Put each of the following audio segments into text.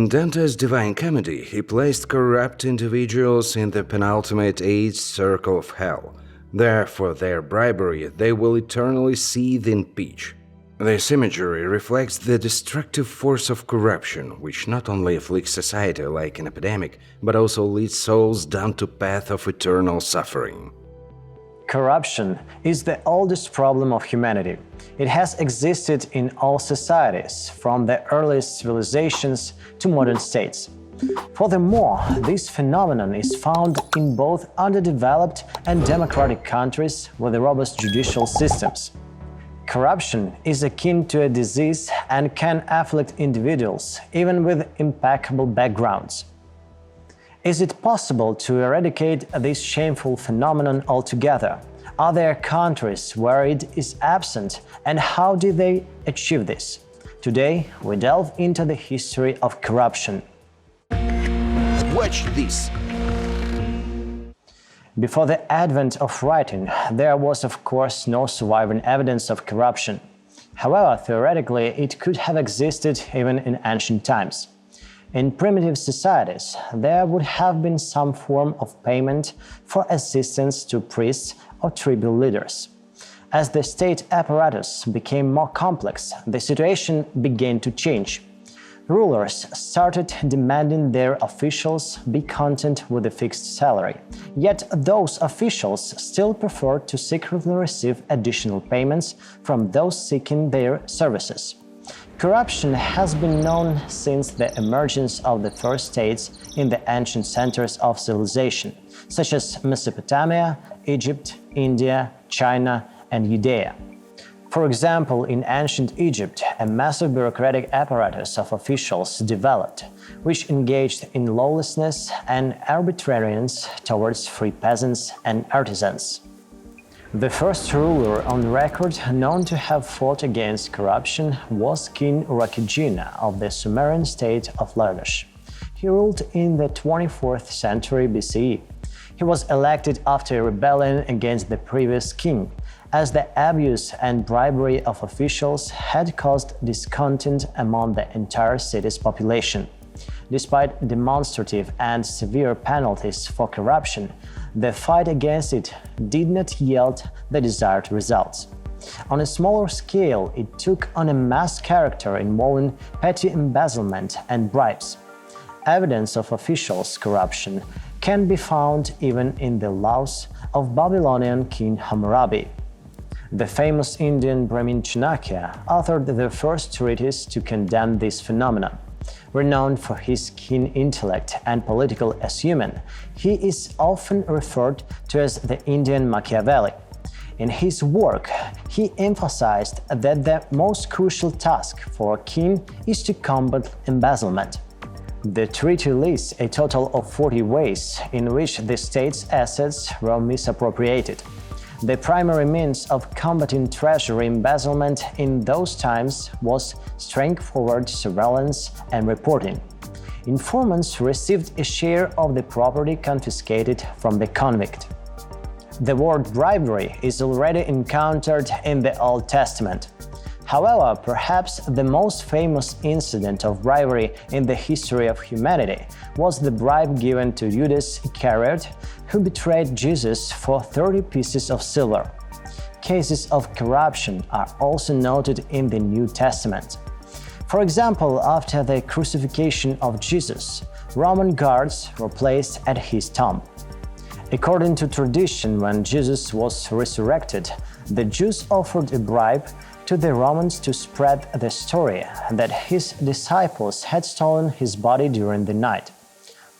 In Dante's Divine Comedy, he placed corrupt individuals in the penultimate eighth circle of hell. There, for their bribery, they will eternally seethe in pitch. This imagery reflects the destructive force of corruption, which not only afflicts society like an epidemic, but also leads souls down to path of eternal suffering. Corruption is the oldest problem of humanity. It has existed in all societies, from the earliest civilizations to modern states. Furthermore, this phenomenon is found in both underdeveloped and democratic countries with robust judicial systems. Corruption is akin to a disease and can afflict individuals, even with impeccable backgrounds. Is it possible to eradicate this shameful phenomenon altogether? Are there countries where it is absent, and how did they achieve this? Today, we delve into the history of corruption. Watch this! Before the advent of writing, there was of course no surviving evidence of corruption. However, theoretically, it could have existed even in ancient times. In primitive societies, there would have been some form of payment for assistance to priests or tribal leaders. As the state apparatus became more complex, the situation began to change. Rulers started demanding their officials be content with a fixed salary. Yet those officials still preferred to secretly receive additional payments from those seeking their services. Corruption has been known since the emergence of the first states in the ancient centers of civilization, such as Mesopotamia, Egypt, India, China, and Judea. For example, in ancient Egypt, a massive bureaucratic apparatus of officials developed, which engaged in lawlessness and arbitrariness towards free peasants and artisans. The first ruler on record known to have fought against corruption was King Rakijina of the Sumerian state of Lagash. He ruled in the 24th century BCE. He was elected after a rebellion against the previous king, as the abuse and bribery of officials had caused discontent among the entire city's population. Despite demonstrative and severe penalties for corruption, the fight against it did not yield the desired results. On a smaller scale, it took on a mass character involving petty embezzlement and bribes. Evidence of officials' corruption can be found even in the laws of Babylonian King Hammurabi. The famous Indian Brahmin Chanakya authored the first treatise to condemn this phenomenon. Renowned for his keen intellect and political acumen, he is often referred to as the Indian Machiavelli. In his work, he emphasized that the most crucial task for a king is to combat embezzlement. The treaty lists a total of 40 ways in which the state's assets were misappropriated. The primary means of combating treasury embezzlement in those times was straightforward surveillance and reporting. Informants received a share of the property confiscated from the convict. The word bribery is already encountered in the Old Testament. However, perhaps the most famous incident of bribery in the history of humanity was the bribe given to Judas Iscariot, who betrayed Jesus for 30 pieces of silver. Cases of corruption are also noted in the New Testament. For example, after the crucifixion of Jesus, Roman guards were placed at his tomb. According to tradition, when Jesus was resurrected, the Jews offered a bribe to the Romans to spread the story that his disciples had stolen his body during the night.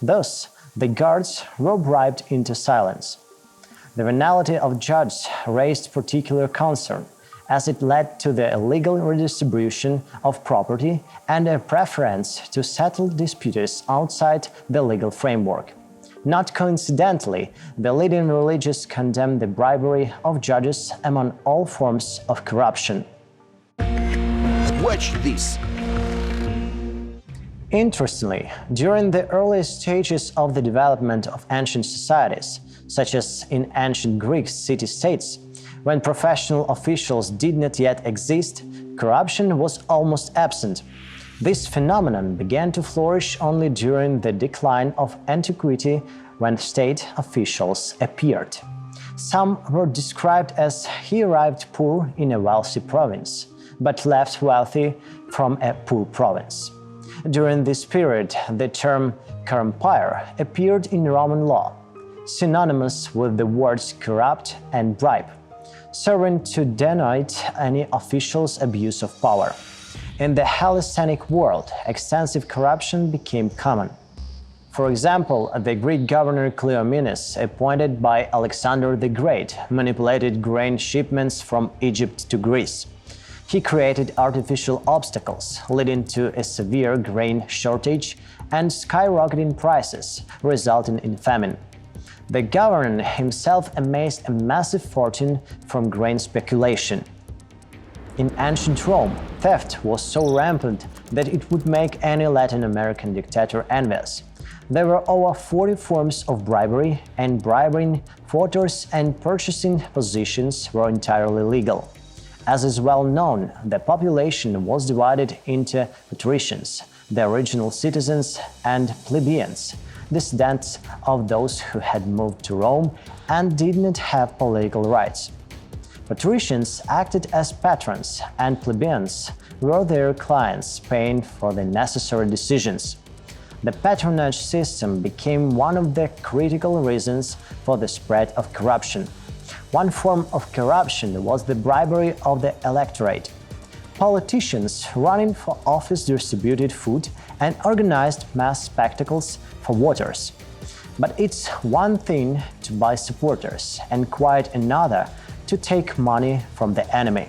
Thus, the guards were bribed into silence. The venality of judges raised particular concern, as it led to the illegal redistribution of property and a preference to settle disputes outside the legal framework. Not coincidentally, the leading religions condemned the bribery of judges among all forms of corruption. Watch this! Interestingly, during the early stages of the development of ancient societies, such as in ancient Greek city-states, when professional officials did not yet exist, corruption was almost absent. This phenomenon began to flourish only during the decline of antiquity when state officials appeared. Some were described as he arrived poor in a wealthy province, but left wealthy from a poor province. During this period, the term corrumpire appeared in Roman law, synonymous with the words corrupt and bribe, serving to denote any official's abuse of power. In the Hellenistic world, extensive corruption became common. For example, the Greek governor Cleomenes, appointed by Alexander the Great, manipulated grain shipments from Egypt to Greece. He created artificial obstacles, leading to a severe grain shortage and skyrocketing prices, resulting in famine. The governor himself amassed a massive fortune from grain speculation. In ancient Rome, theft was so rampant that it would make any Latin American dictator envious. There were over 40 forms of bribery, and bribing voters and purchasing positions were entirely legal. As is well known, the population was divided into patricians, the original citizens, and plebeians, descendants of those who had moved to Rome and did not have political rights. Patricians acted as patrons, and plebeians were their clients, paying for the necessary decisions. The patronage system became one of the critical reasons for the spread of corruption. One form of corruption was the bribery of the electorate. Politicians running for office distributed food and organized mass spectacles for voters. But it's one thing to buy supporters and quite another to take money from the enemy.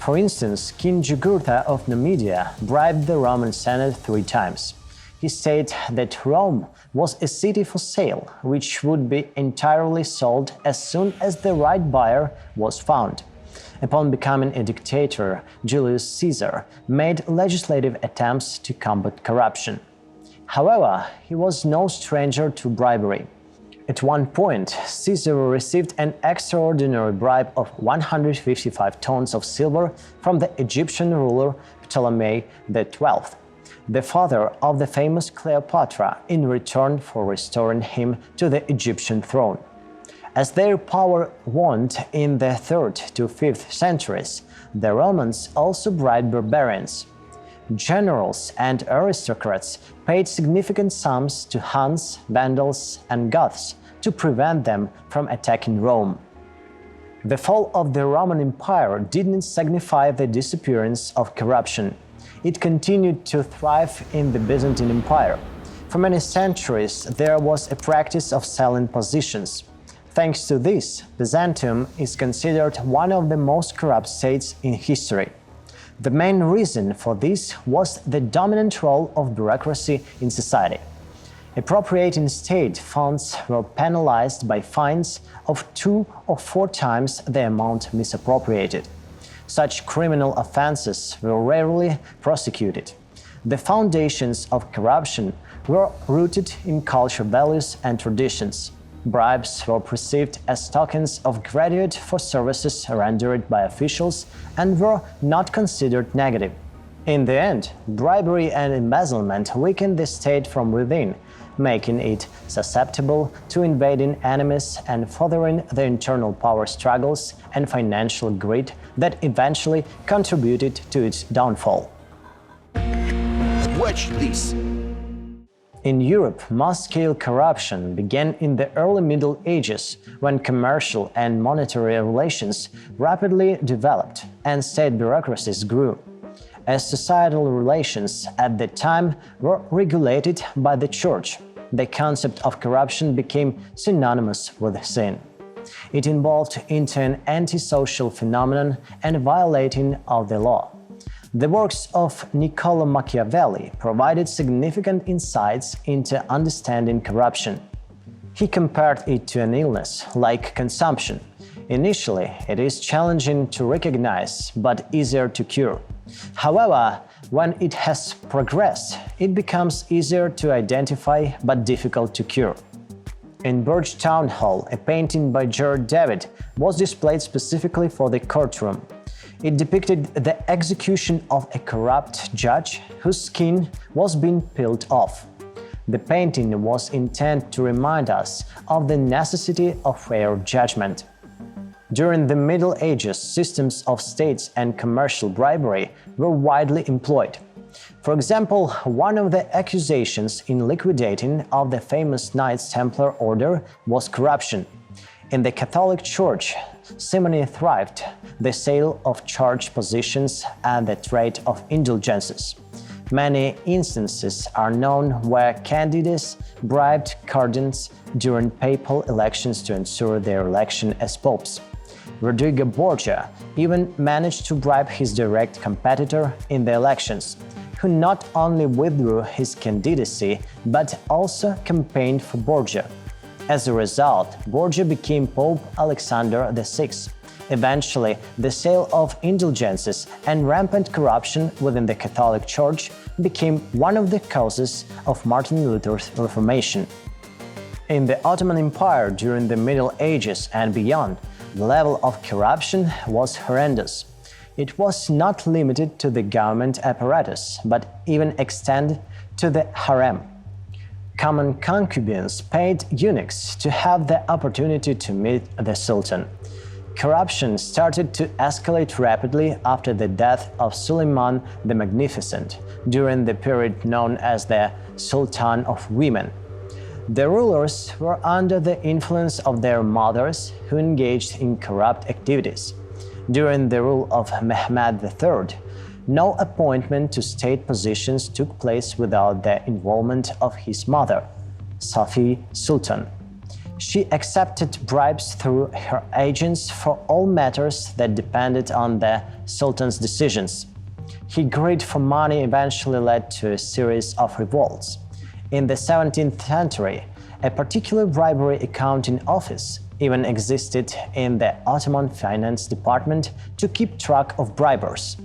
For instance, King Jugurtha of Numidia bribed the Roman Senate 3 times. He said that Rome was a city for sale, which would be entirely sold as soon as the right buyer was found. Upon becoming a dictator, Julius Caesar made legislative attempts to combat corruption. However, he was no stranger to bribery. At one point, Caesar received an extraordinary bribe of 155 tons of silver from the Egyptian ruler Ptolemy XII, the father of the famous Cleopatra, in return for restoring him to the Egyptian throne. As their power waned in the 3rd to 5th centuries, the Romans also bribed barbarians. Generals and aristocrats paid significant sums to Huns, Vandals, and Goths to prevent them from attacking Rome. The fall of the Roman Empire didn't signify the disappearance of corruption. It continued to thrive in the Byzantine Empire. For many centuries, there was a practice of selling positions. Thanks to this, Byzantium is considered one of the most corrupt states in history. The main reason for this was the dominant role of bureaucracy in society. Appropriating state funds were penalized by fines of 2 or 4 times the amount misappropriated. Such criminal offenses were rarely prosecuted. The foundations of corruption were rooted in cultural values and traditions. Bribes were perceived as tokens of gratitude for services rendered by officials and were not considered negative. In the end, bribery and embezzlement weakened the state from within, making it susceptible to invading enemies and furthering the internal power struggles and financial greed that eventually contributed to its downfall. Watch this! In Europe, mass-scale corruption began in the early Middle Ages, when commercial and monetary relations rapidly developed and state bureaucracies grew. As societal relations at the time were regulated by the Church, the concept of corruption became synonymous with sin. It evolved into an antisocial phenomenon and violating of the law. The works of Niccolo Machiavelli provided significant insights into understanding corruption. He compared it to an illness, like consumption. Initially, it is challenging to recognize, but easier to cure. However, when it has progressed, it becomes easier to identify, but difficult to cure. In Burge Town Hall, a painting by Jared David was displayed specifically for the courtroom. It depicted the execution of a corrupt judge whose skin was being peeled off. The painting was intended to remind us of the necessity of fair judgment. During the Middle Ages, systems of states and commercial bribery were widely employed. For example, one of the accusations in liquidating of the famous Knights Templar order was corruption. In the Catholic Church, simony thrived, the sale of church positions and the trade of indulgences. Many instances are known where candidates bribed cardinals during papal elections to ensure their election as popes. Rodrigo Borgia even managed to bribe his direct competitor in the elections, who not only withdrew his candidacy but also campaigned for Borgia. As a result, Borgia became Pope Alexander VI. Eventually, the sale of indulgences and rampant corruption within the Catholic Church became one of the causes of Martin Luther's Reformation. In the Ottoman Empire during the Middle Ages and beyond, the level of corruption was horrendous. It was not limited to the government apparatus, but even extended to the harem. Common concubines paid eunuchs to have the opportunity to meet the Sultan. Corruption started to escalate rapidly after the death of Suleiman the Magnificent, during the period known as the Sultan of Women. The rulers were under the influence of their mothers, who engaged in corrupt activities. During the rule of Mehmed III, no appointment to state positions took place without the involvement of his mother, Safi Sultan. She accepted bribes through her agents for all matters that depended on the Sultan's decisions. His greed for money eventually led to a series of revolts. In the 17th century, a particular bribery accounting office even existed in the Ottoman finance department to keep track of bribers.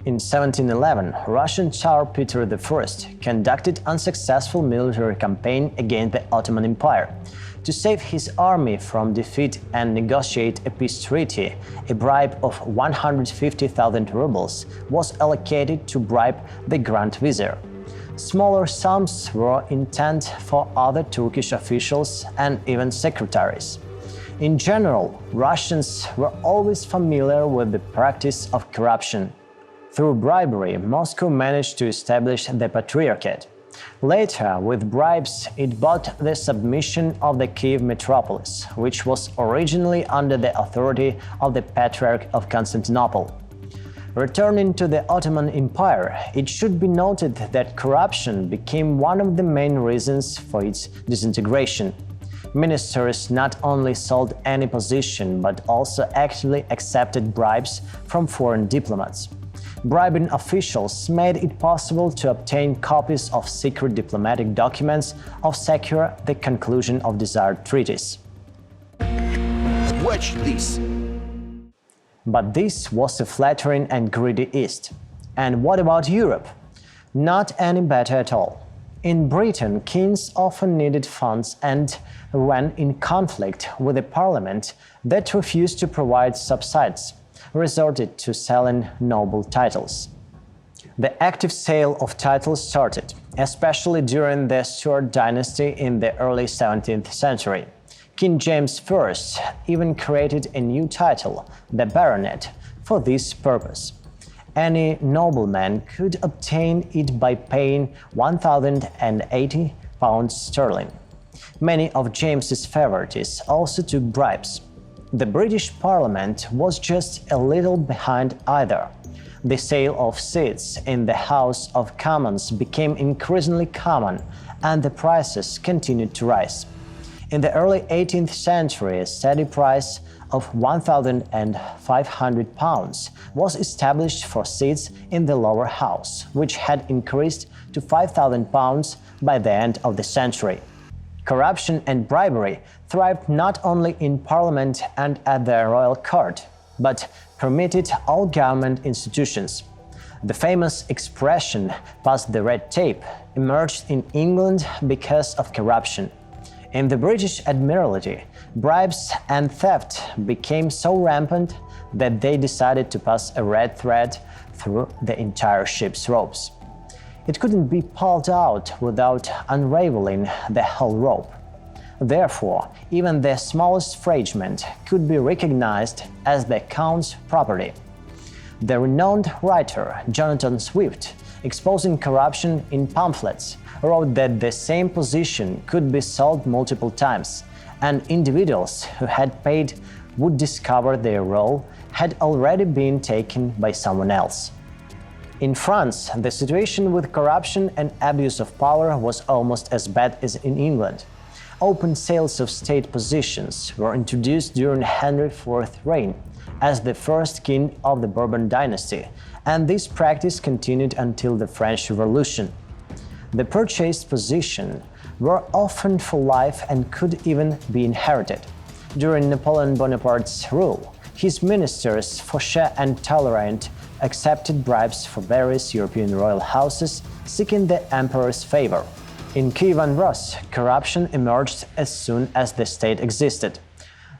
In 1711, Russian Tsar Peter I conducted unsuccessful military campaign against the Ottoman Empire. To save his army from defeat and negotiate a peace treaty, a bribe of 150,000 rubles was allocated to bribe the Grand Vizier. Smaller sums were intended for other Turkish officials and even secretaries. In general, Russians were always familiar with the practice of corruption. Through bribery, Moscow managed to establish the Patriarchate. Later, with bribes, it bought the submission of the Kiev metropolis, which was originally under the authority of the Patriarch of Constantinople. Returning to the Ottoman Empire, it should be noted that corruption became one of the main reasons for its disintegration. Ministers not only sold any position but also actively accepted bribes from foreign diplomats. Bribing officials made it possible to obtain copies of secret diplomatic documents or secure the conclusion of desired treaties. Watch this! But this was a flattering and greedy East. And what about Europe? Not any better at all. In Britain, kings often needed funds and, when in conflict with the parliament that refused to provide subsidies, resorted to selling noble titles. The active sale of titles started, especially during the Stuart dynasty in the early 17th century. King James I even created a new title, the baronet, for this purpose. Any nobleman could obtain it by paying £1,080. Many of James's favorites also took bribes. The British Parliament was just a little behind either. The sale of seats in the House of Commons became increasingly common, and the prices continued to rise. In the early 18th century, a steady price of £1,500 was established for seats in the lower house, which had increased to £5,000 by the end of the century. Corruption and bribery thrived not only in Parliament and at the royal court, but permeated all government institutions. The famous expression "pass the red tape" emerged in England because of corruption. In the British Admiralty, bribes and theft became so rampant that they decided to pass a red thread through the entire ship's ropes. It couldn't be pulled out without unraveling the whole rope. Therefore, even the smallest fragment could be recognized as the Count's property. The renowned writer Jonathan Swift, exposing corruption in pamphlets, wrote that the same position could be sold multiple times, and individuals who had paid would discover their role had already been taken by someone else. In France, the situation with corruption and abuse of power was almost as bad as in England. Open sales of state positions were introduced during Henry IV's reign as the first king of the Bourbon dynasty, and this practice continued until the French Revolution. The purchased positions were often for life and could even be inherited. During Napoleon Bonaparte's rule, his ministers, Fauchet and Talleyrand, accepted bribes for various European royal houses, seeking the emperor's favor. In Kievan Rus, corruption emerged as soon as the state existed.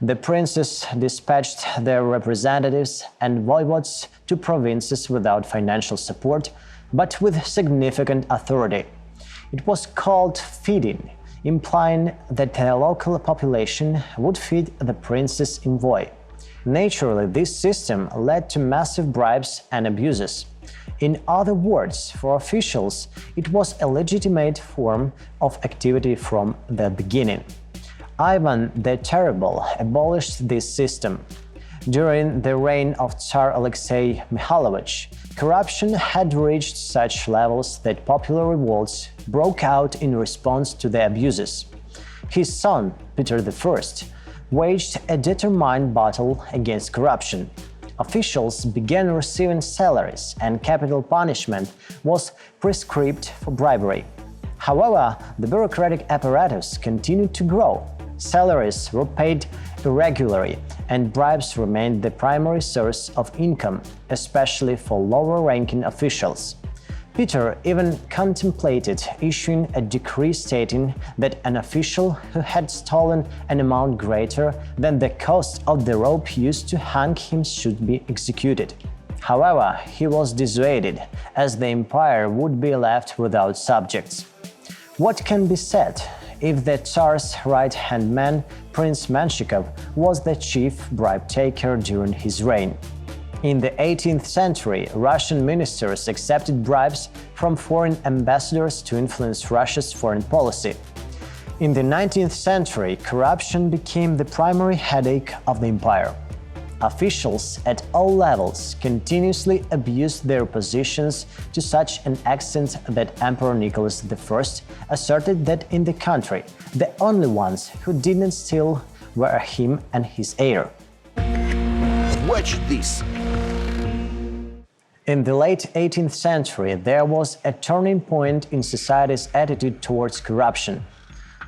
The princes dispatched their representatives and voivodes to provinces without financial support, but with significant authority. It was called feeding, implying that the local population would feed the prince's envoy. Naturally, this system led to massive bribes and abuses. In other words, for officials, it was a legitimate form of activity from the beginning. Ivan the Terrible abolished this system. During the reign of Tsar Alexei Mikhailovich, corruption had reached such levels that popular revolts broke out in response to the abuses. His son, Peter I, waged a determined battle against corruption. Officials began receiving salaries, and capital punishment was prescribed for bribery. However, the bureaucratic apparatus continued to grow. Salaries were paid irregularly, and bribes remained the primary source of income, especially for lower-ranking officials. Peter even contemplated issuing a decree stating that an official who had stolen an amount greater than the cost of the rope used to hang him should be executed. However, he was dissuaded, as the empire would be left without subjects. What can be said if the Tsar's right-hand man, Prince Menshikov, was the chief bribe-taker during his reign? In the 18th century, Russian ministers accepted bribes from foreign ambassadors to influence Russia's foreign policy. In the 19th century, corruption became the primary headache of the empire. Officials at all levels continuously abused their positions to such an extent that Emperor Nicholas I asserted that in the country, the only ones who didn't steal were him and his heir. Watch this! In the late 18th century, there was a turning point in society's attitude towards corruption.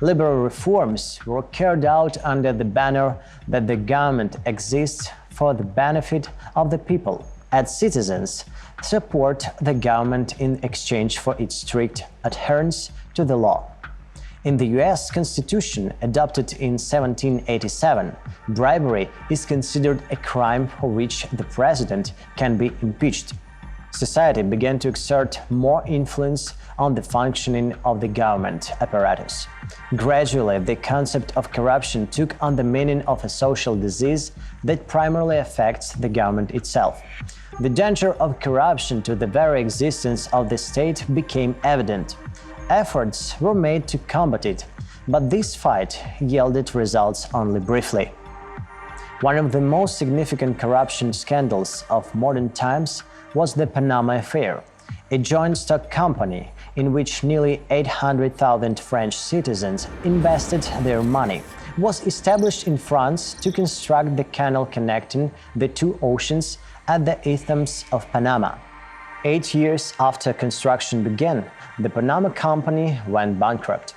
Liberal reforms were carried out under the banner that the government exists for the benefit of the people, as citizens support the government in exchange for its strict adherence to the law. In the US Constitution, adopted in 1787, bribery is considered a crime for which the president can be impeached. Society began to exert more influence on the functioning of the government apparatus. Gradually, the concept of corruption took on the meaning of a social disease that primarily affects the government itself. The danger of corruption to the very existence of the state became evident. Efforts were made to combat it, but this fight yielded results only briefly. One of the most significant corruption scandals of modern times was the Panama Affair, a joint stock company in which nearly 800,000 French citizens invested their money. It was established in France to construct the canal connecting the two oceans at the Isthmus of Panama. 8 years after construction began, the Panama Company went bankrupt.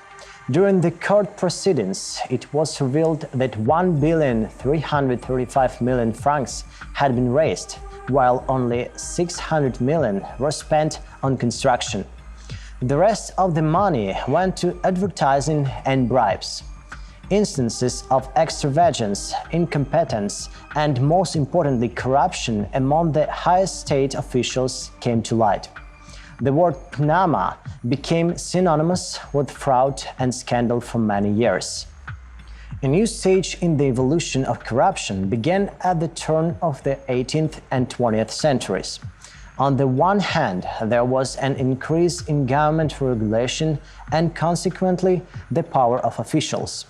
During the court proceedings, it was revealed that 1,335 million francs had been raised, while only 600 million were spent on construction. The rest of the money went to advertising and bribes. Instances of extravagance, incompetence, and most importantly corruption among the highest state officials came to light. The word Panama became synonymous with fraud and scandal for many years. A new stage in the evolution of corruption began at the turn of the 18th and 20th centuries. On the one hand, there was an increase in government regulation and consequently the power of officials.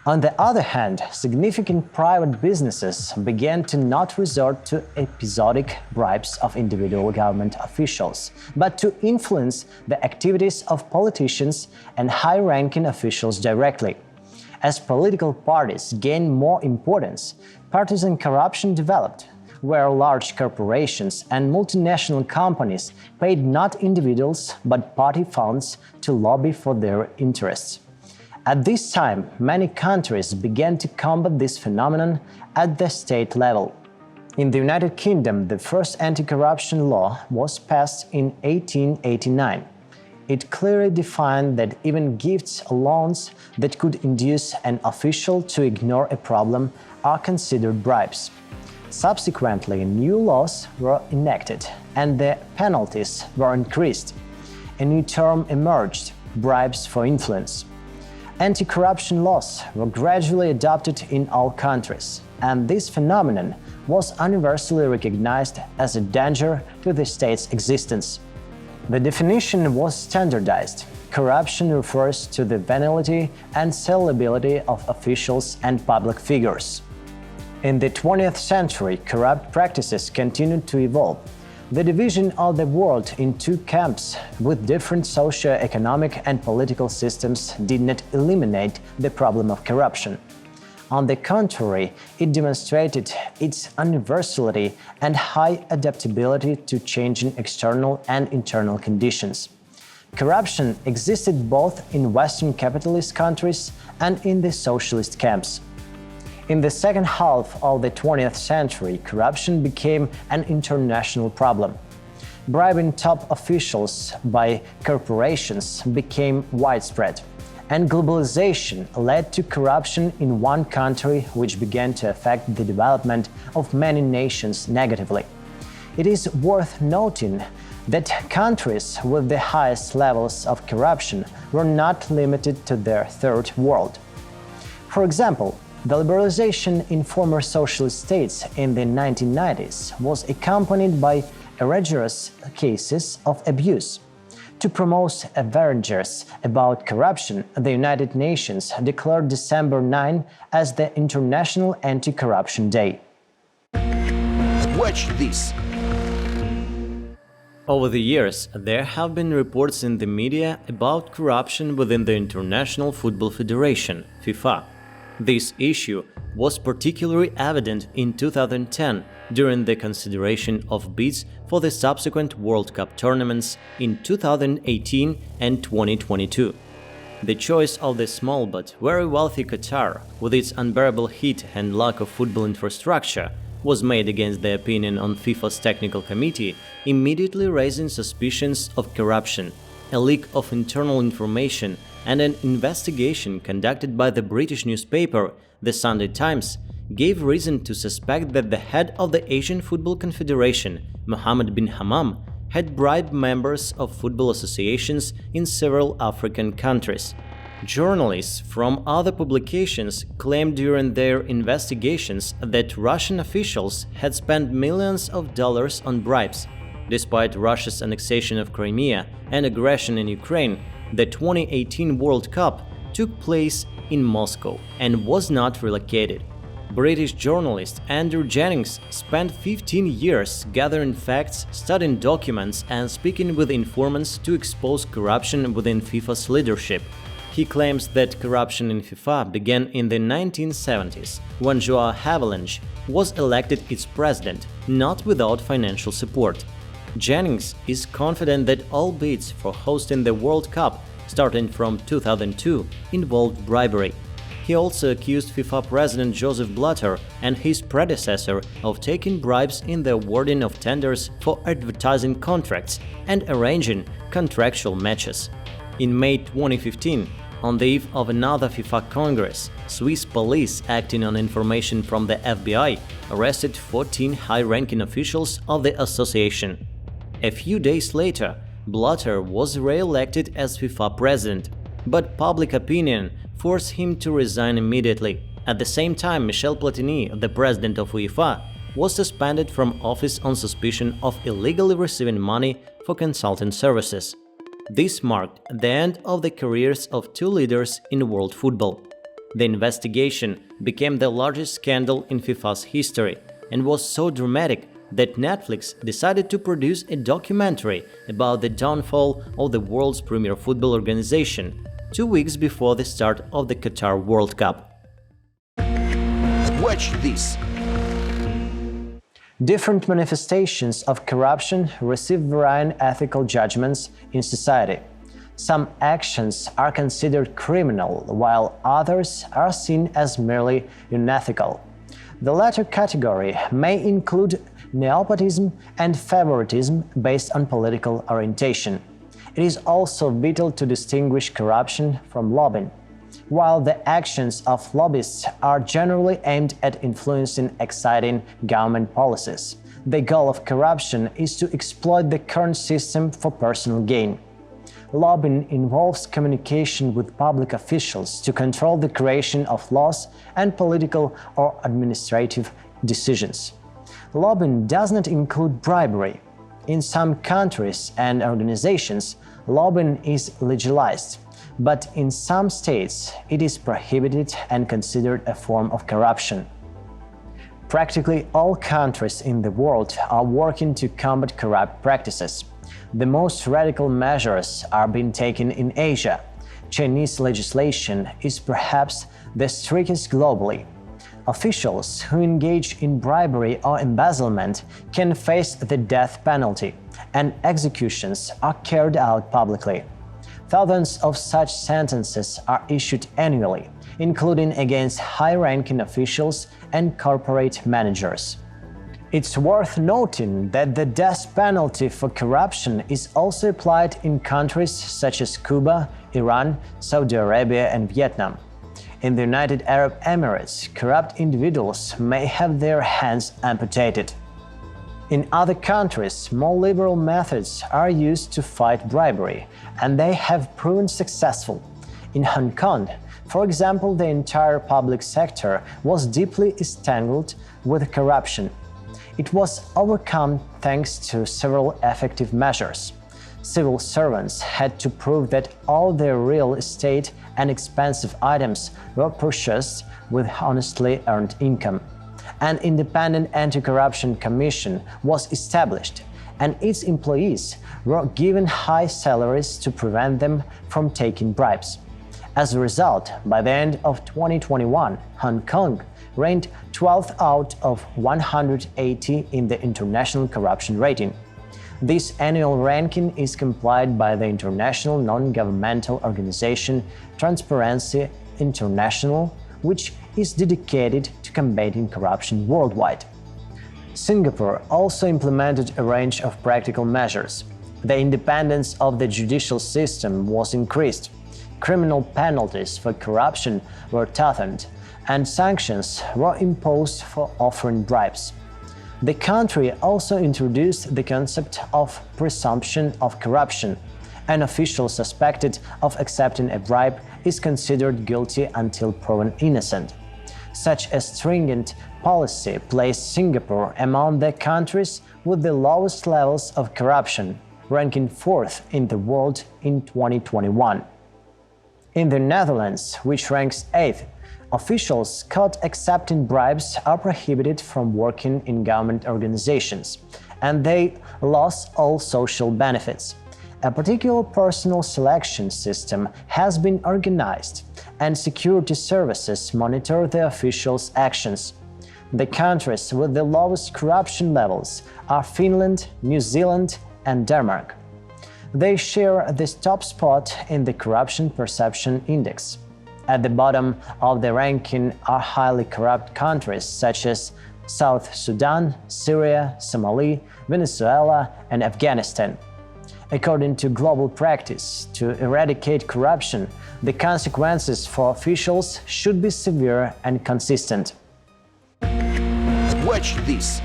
On the other hand, significant private businesses began to not resort to episodic bribes of individual government officials, but to influence the activities of politicians and high-ranking officials directly. As political parties gained more importance, partisan corruption developed, where large corporations and multinational companies paid not individuals but party funds to lobby for their interests. At this time, many countries began to combat this phenomenon at the state level. In the United Kingdom, the first anti-corruption law was passed in 1889. It clearly defined that even gifts or loans that could induce an official to ignore a problem are considered bribes. Subsequently, new laws were enacted and the penalties were increased. A new term emerged: bribes for influence. Anti-corruption laws were gradually adopted in all countries, and this phenomenon was universally recognized as a danger to the state's existence. The definition was standardized. Corruption refers to the venality and salability of officials and public figures. In the 20th century, corrupt practices continued to evolve. The division of the world in two camps with different socio-economic and political systems did not eliminate the problem of corruption. On the contrary, it demonstrated its universality and high adaptability to changing external and internal conditions. Corruption existed both in Western capitalist countries and in the socialist camps. In the second half of the 20th century, corruption became an international problem. Bribing top officials by corporations became widespread, and globalization led to corruption in one country, which began to affect the development of many nations negatively. It is worth noting that countries with the highest levels of corruption were not limited to their third world. For example, the liberalization in former socialist states in the 1990s was accompanied by egregious cases of abuse. To promote awareness about corruption, the United Nations declared December 9 as the International Anti-Corruption Day. Watch this! Over the years, there have been reports in the media about corruption within the International Football Federation, FIFA. This issue was particularly evident in 2010 during the consideration of bids for the subsequent World Cup tournaments in 2018 and 2022. The choice of the small but very wealthy Qatar, with its unbearable heat and lack of football infrastructure, was made against the opinion on FIFA's technical committee, immediately raising suspicions of corruption, a leak of internal information, and an investigation conducted by the British newspaper, The Sunday Times, gave reason to suspect that the head of the Asian Football Confederation, Mohammed bin Hammam, had bribed members of football associations in several African countries. Journalists from other publications claimed during their investigations that Russian officials had spent millions of dollars on bribes. Despite Russia's annexation of Crimea and aggression in Ukraine, the 2018 World Cup took place in Moscow and was not relocated. British journalist Andrew Jennings spent 15 years gathering facts, studying documents and speaking with informants to expose corruption within FIFA's leadership. He claims that corruption in FIFA began in the 1970s, when Joao Havelange was elected its president, not without financial support. Jennings is confident that all bids for hosting the World Cup, starting from 2002, involved bribery. He also accused FIFA president Joseph Blatter and his predecessor of taking bribes in the awarding of tenders for advertising contracts and arranging contractual matches. In May 2015, On the eve of another FIFA Congress, Swiss police, acting on information from the FBI, arrested 14 high-ranking officials of the association. A few days later, Blatter was re-elected as FIFA president, but public opinion forced him to resign immediately. At the same time, Michel Platini, the president of UEFA, was suspended from office on suspicion of illegally receiving money for consulting services. This marked the end of the careers of two leaders in world football. The investigation became the largest scandal in FIFA's history and was so dramatic that Netflix decided to produce a documentary about the downfall of the world's premier football organization 2 weeks before the start of the Qatar World Cup. Watch this! Different manifestations of corruption receive varying ethical judgments in society. Some actions are considered criminal, while others are seen as merely unethical. The latter category may include nepotism and favoritism based on political orientation. It is also vital to distinguish corruption from lobbying. While the actions of lobbyists are generally aimed at influencing exciting government policies, the goal of corruption is to exploit the current system for personal gain. Lobbying involves communication with public officials to control the creation of laws and political or administrative decisions. Lobbying does not include bribery. In some countries and organizations, lobbying is legalized, but in some states it is prohibited and considered a form of corruption. Practically all countries in the world are working to combat corrupt practices. The most radical measures are being taken in Asia. Chinese legislation is perhaps the strictest globally. Officials who engage in bribery or embezzlement can face the death penalty, and executions are carried out publicly. Thousands of such sentences are issued annually, including against high-ranking officials and corporate managers. It's worth noting that the death penalty for corruption is also applied in countries such as Cuba, Iran, Saudi Arabia, and Vietnam. In the United Arab Emirates, corrupt individuals may have their hands amputated. In other countries, more liberal methods are used to fight bribery, and they have proven successful. In Hong Kong, for example, the entire public sector was deeply entangled with corruption. It was overcome thanks to several effective measures. Civil servants had to prove that all their real estate and expensive items were purchased with honestly earned income. An independent anti-corruption commission was established, and its employees were given high salaries to prevent them from taking bribes. As a result, by the end of 2021, Hong Kong ranked 12th out of 180 in the International Corruption Rating. This annual ranking is complied by the international non-governmental organization Transparency International, which is dedicated to combating corruption worldwide. Singapore also implemented a range of practical measures. The independence of the judicial system was increased, criminal penalties for corruption were toughened, and sanctions were imposed for offering bribes. The country also introduced the concept of presumption of corruption. An official suspected of accepting a bribe is considered guilty until proven innocent. Such a stringent policy placed Singapore among the countries with the lowest levels of corruption, ranking 4th in the world in 2021. In the Netherlands, which ranks 8th, officials caught accepting bribes are prohibited from working in government organizations, and they lost all social benefits. A particular personal selection system has been organized, and security services monitor the officials' actions. The countries with the lowest corruption levels are Finland, New Zealand, and Denmark. They share the top spot in the Corruption Perception Index. At the bottom of the ranking are highly corrupt countries such as South Sudan, Syria, Somalia, Venezuela, and Afghanistan. According to global practice, to eradicate corruption, the consequences for officials should be severe and consistent. Watch this.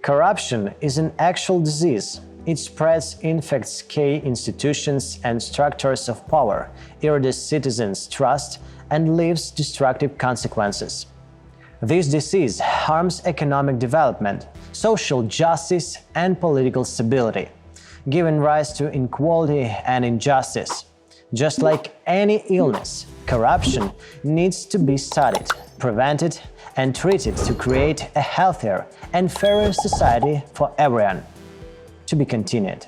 Corruption is an actual disease. It spreads, infects key institutions and structures of power, erodes citizens' trust, and leaves destructive consequences. This disease harms economic development, social justice, and political stability, giving rise to inequality and injustice. Just like any illness, corruption needs to be studied, prevented, and treated to create a healthier and fairer society for everyone. To be continued.